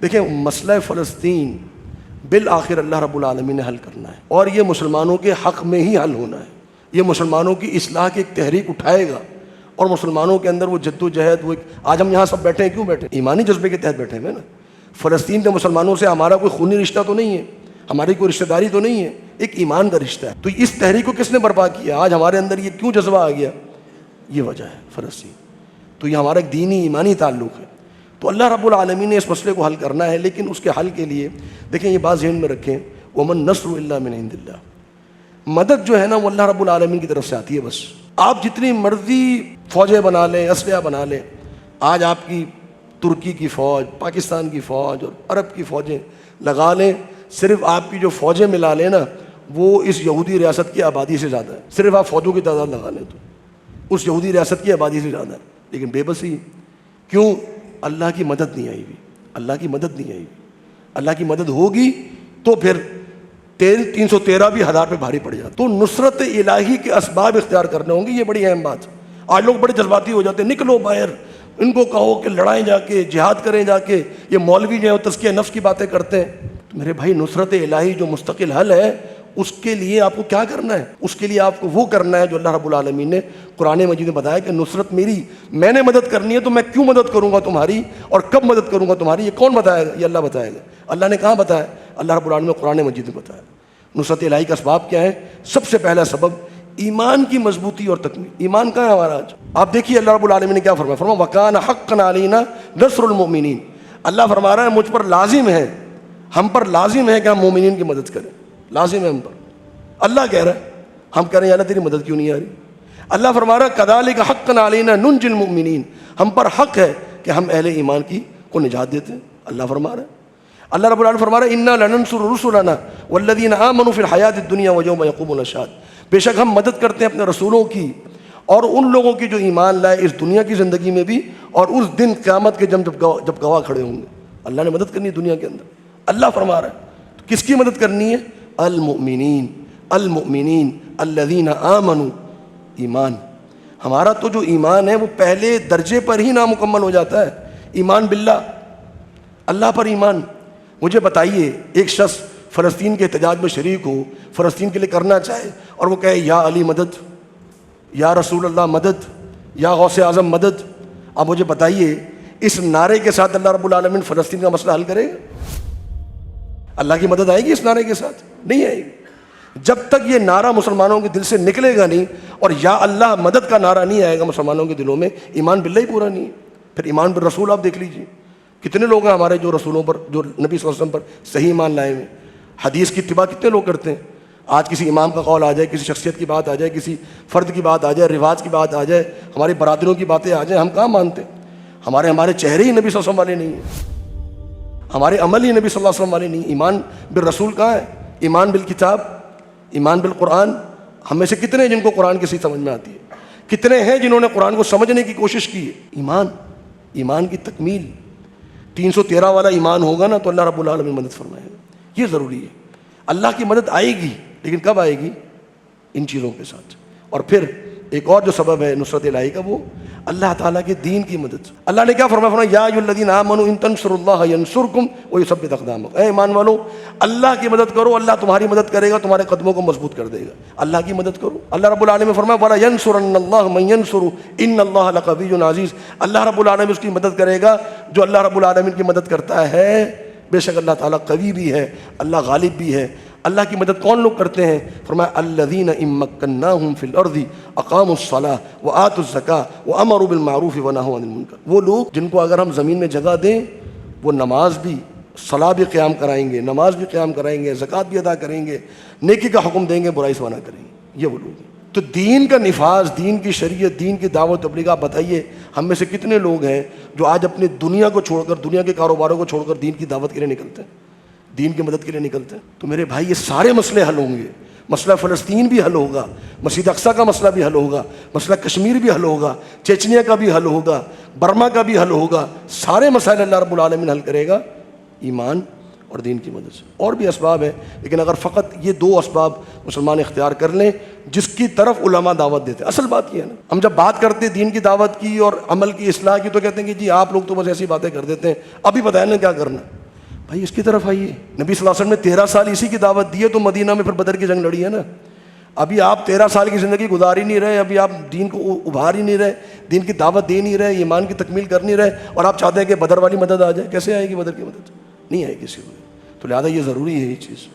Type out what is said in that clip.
دیکھیں مسئلہ فلسطین بالآخر اللہ رب العالمین نے حل کرنا ہے، اور یہ مسلمانوں کے حق میں ہی حل ہونا ہے. یہ مسلمانوں کی اصلاح کی ایک تحریک اٹھائے گا، اور مسلمانوں کے اندر وہ جد و جہد، وہ آج ہم یہاں سب بیٹھے ہیں کیوں بیٹھے؟ ایمانی جذبے کے تحت بیٹھے ہیں نا. فلسطین کے مسلمانوں سے ہمارا کوئی خونی رشتہ تو نہیں ہے، ہماری کوئی رشتہ داری تو نہیں ہے، ایک ایمان کا رشتہ ہے. تو اس تحریک کو کس نے برپا کیا؟ آج ہمارے اندر یہ کیوں جذبہ آ گیا؟ یہ وجہ ہے فلسطین. تو یہ ہمارا ایک دینی ایمانی تعلق ہے. تو اللہ رب العالمین نے اس مسئلے کو حل کرنا ہے، لیکن اس کے حل کے لیے دیکھیں یہ بات ذہن میں رکھیں، وَمَن نَصْرُ إِلَّا مِنْ عِنْدِ اللَّهِ. مدد جو ہے نا وہ اللہ رب العالمین کی طرف سے آتی ہے. بس آپ جتنی مرضی فوجیں بنا لیں، اسلحہ بنا لیں، آج آپ کی ترکی کی فوج، پاکستان کی فوج اور عرب کی فوجیں لگا لیں، صرف آپ کی جو فوجیں ملا لیں نا وہ اس یہودی ریاست کی آبادی سے زیادہ ہے. صرف آپ فوجوں کی تعداد لگا لیں تو اس یہودی ریاست کی آبادی سے زیادہ ہے. لیکن بے بسی کیوں؟ اللہ کی مدد نہیں آئی ہوئی. اللہ کی مدد نہیں آئی ہوئی. اللہ کی مدد ہوگی تو پھر 313 بھی 1000 پہ بھاری پڑ جاتا. تو نصرت الہی کے اسباب اختیار کرنے ہوں گے، یہ بڑی اہم بات. آج لوگ بڑے جذباتی ہو جاتے ہیں، نکلو باہر، ان کو کہو کہ لڑائیں جا کے، جہاد کریں جا کے. یہ مولوی جو ہے وہ تزکیہ نفس کی باتیں کرتے ہیں. تو میرے بھائی نصرت الہی جو مستقل حل ہے، اس کے لیے آپ کو کیا کرنا ہے؟ اس کے لیے آپ کو وہ کرنا ہے جو اللہ رب العالمین نے قرآن مجید میں بتایا کہ نصرت میری، میں نے مدد کرنی ہے تو میں کیوں مدد کروں گا تمہاری، اور کب مدد کروں گا تمہاری، یہ کون بتائے گا؟ یہ اللہ بتائے گا. اللہ نے کہاں بتایا؟ اللہ رب العالمین نے قرآن مجید میں بتایا. نصرت الہی کا اسباب کیا ہے؟ سب سے پہلا سبب ایمان کی مضبوطی اور تکمیل. ایمان کہاں ہے ہمارا آج؟ آپ دیکھیے اللہ رب العالمین نے کیا فرمایا، فرمایا وَكَانَ حَقًّا عَلَيْنَا نَصْرُ الْمُؤْمِنِينَ. اللہ فرما رہا ہے مجھ پر لازم ہے، ہم پر لازم ہے کہ ہم مومنین کی مدد کریں. لازم ہے ہم پر. اللہ کہہ رہا ہے، ہم کہہ رہے ہیں اللہ تیری مدد کیوں نہیں آ رہی؟ اللہ فرما رہا ہے كَذَلِكَ حَقًّا عَلَيْنَا نُنْجِ الْمُؤْمِنِينَ. ہم پر حق ہے کہ ہم اہل ایمان کو نجات دیتے ہیں. اللہ فرما رہا ہے. اللہ رب العالمین فرما رہا ہے اِنَّا لَنَنْصُرُ رُسُلَنَا وَالَّذِينَ آمَنُوا فِي الْحَيَاةِ الدُّنْيَا وَيَوْمَ يَقُومُ الْأَشْهَادُ. بے شک ہم مدد کرتے ہیں اپنے رسولوں کی اور ان لوگوں کی جو ایمان لائے اس دنیا کی زندگی میں بھی، اور اس دن قیامت کے جب گواہ کھڑے ہوں گے. اللہ نے مدد کرنی ہے دنیا کے اندر. اللہ فرما رہا ہے. تو کس کی مدد کرنی ہے؟ المؤمنین، المؤمنین الذین آمنوا. ایمان ہمارا تو جو ایمان ہے وہ پہلے درجے پر ہی نامکمل ہو جاتا ہے. ایمان باللہ، اللہ پر ایمان. مجھے بتائیے ایک شخص فلسطین کے احتجاج میں شریک ہو، فلسطین کے لیے کرنا چاہے، اور وہ کہے یا علی مدد، یا رسول اللہ مدد، یا غوث اعظم مدد. اب مجھے بتائیے اس نعرے کے ساتھ اللہ رب العالمین فلسطین کا مسئلہ حل کرے گا؟ اللہ کی مدد آئے گی اس نعرے کے ساتھ؟ نہیں آئے گی. جب تک یہ نعرہ مسلمانوں کے دل سے نکلے گا نہیں، اور یا اللہ مدد کا نعرہ نہیں آئے گا مسلمانوں کے دلوں میں، ایمان باللہ ہی پورا نہیں ہے. پھر ایمان بالرسول آپ دیکھ لیجیے، کتنے لوگ ہیں ہمارے جو رسولوں پر، جو نبی صلی اللہ علیہ وسلم پر صحیح ایمان لائے ہوئے. حدیث کی اتباع کتنے لوگ کرتے ہیں؟ آج کسی امام کا قول آ جائے، کسی شخصیت کی بات آ جائے، کسی فرد کی بات آ جائے، رواج کی بات آ جائے، ہماری برادریوں کی باتیں آ جائیں، ہم کہاں مانتے؟ ہمارے چہرے ہی نبی صلی اللہ علیہ وسلم والے نہیں ہیں، ہمارے عمل ہی نبی صلی اللہ علیہ وسلم والے نہیں. ایمان بالرسول کہاں ہے؟ ایمان بالکتاب، ایمان بالقرآن. ہم میں سے کتنے ہیں جن کو قرآن کی صحیح سمجھ میں آتی ہے؟ کتنے ہیں جنہوں نے قرآن کو سمجھنے کی کوشش کی ہے؟ ایمان کی تکمیل. 313 والا ایمان ہوگا نا تو اللہ رب العالمین مدد فرمائے گا. یہ ضروری ہے. اللہ کی مدد آئے گی، لیکن کب آئے گی؟ ان چیزوں کے ساتھ. اور پھر ایک اور جو سبب ہے نصرت الہی کا، وہ اللہ تعالیٰ کے دین کی مدد. اللہ نے کیا فرمایا؟ فرمایا یا ایھا الذین آمنوا ان تنصروا اللہ ینصرکم ویثبت اقدامکم. اے ایمان والو، اللہ کی مدد کرو، اللہ تمہاری مدد کرے گا، تمہارے قدموں کو مضبوط کر دے گا. اللہ کی مدد کرو. اللہ رب العالمین نے فرمایا وَلَا يَنصُرَنَّ اللَّهُ مَن يَنصُرُهُ إِنَّ اللَّهَ لَقَوِيٌّ عَزِيزٌ. اللہ رب العالمین اس کی مدد کرے گا جو اللہ رب العالمین کی مدد کرتا ہے. بے شک اللہ تعالیٰ قوی بھی ہے، اللہ غالب بھی ہے. اللہ کی مدد کون لوگ کرتے ہیں؟ فرمایا الذین ان مکناہم فی الارض اقاموا الصلاۃ وآتوا الزکاۃ وامروا بالمعروف ونہوا عن المنکر. وہ لوگ جن کو اگر ہم زمین میں جگہ دیں وہ نماز بھی، صلاح بھی قیام کرائیں گے، نماز بھی قیام کرائیں گے، زکوٰۃ بھی ادا کریں گے، نیکی کا حکم دیں گے، برائی سے منع کریں گے. یہ وہ لوگ ہیں. تو دین کا نفاذ، دین کی شریعت، دین کی دعوت تبلیغ. آپ بتائیے ہم میں سے کتنے لوگ ہیں جو آج اپنی دنیا کو چھوڑ کر، دنیا کے کاروباروں کو چھوڑ کر دین کی دعوت کے لیے نکلتے ہیں، دین کی مدد کے لیے نکلتے ہیں. تو میرے بھائی یہ سارے مسئلے حل ہوں گے. مسئلہ فلسطین بھی حل ہوگا، مسجد اقصیٰ کا مسئلہ بھی حل ہوگا، مسئلہ کشمیر بھی حل ہوگا، چیچنیا کا بھی حل ہوگا، برما کا بھی حل ہوگا. سارے مسائل اللہ رب العالمین حل کرے گا ایمان اور دین کی مدد سے. اور بھی اسباب ہیں، لیکن اگر فقط یہ 2 اسباب مسلمان اختیار کر لیں جس کی طرف علماء دعوت دیتے ہیں. اصل بات یہ ہے نا، ہم جب بات کرتے ہیں دین کی دعوت کی اور عمل کی اصلاح کی تو کہتے ہیں کہ جی آپ لوگ تو بس ایسی باتیں کر دیتے ہیں، ابھی بتائیں نا کیا کرنا. بھائی اس کی طرف آئیے. نبی صلی اللہ علیہ وسلم نے 13 سال اسی کی دعوت دی ہے تو مدینہ میں پھر بدر کی جنگ لڑی ہے نا. ابھی آپ 13 سال کی زندگی گزار ہی نہیں رہے, ابھی آپ دین کو ابھار ہی نہیں رہے, دین کی دعوت دے نہیں رہے, ایمان کی تکمیل کر نہیں رہے, اور آپ چاہتے ہیں کہ بدر والی مدد آ جائے. کیسے آئے گی بدر کی مدد؟ نہیں آئے گی کسی کو. تو لہٰذا یہ ضروری ہے یہ چیز.